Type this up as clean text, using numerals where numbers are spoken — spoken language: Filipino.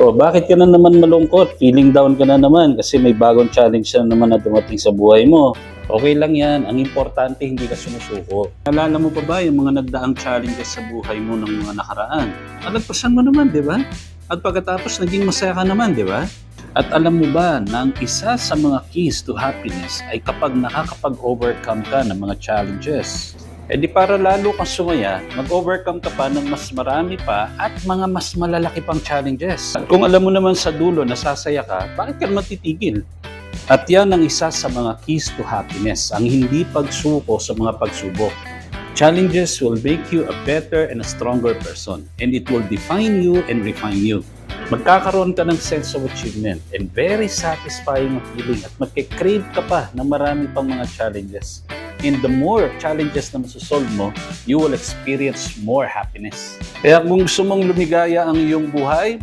O bakit ka na naman malungkot? Feeling down ka na naman kasi may bagong challenge na naman na dumating sa buhay mo. Okay lang yan. Ang importante, hindi ka sumusuko. Alala mo pa ba yung mga nagdaang challenges sa buhay mo ng mga nakaraan? Alagpasan mo naman, di ba? At pagkatapos, naging masaya ka naman, di ba? At alam mo ba na ang isa sa mga keys to happiness ay kapag nakakapag-overcome ka ng mga challenges. E di para lalo kang sumaya, mag-overcome ka pa ng mas marami pa at mga mas malalaki pang challenges. At kung alam mo naman sa dulo na sasaya ka, bakit ka naman titigil? At yan ang isa sa mga keys to happiness, ang hindi pagsuko sa mga pagsubok. Challenges will make you a better and a stronger person, and it will define you and refine you. Magkakaroon ka ng sense of achievement and very satisfying feeling at magkikrave ka pa ng maraming pang mga challenges. And the more challenges na masosolve mo, you will experience more happiness. Kaya kung gusto mong lumigaya ang iyong buhay,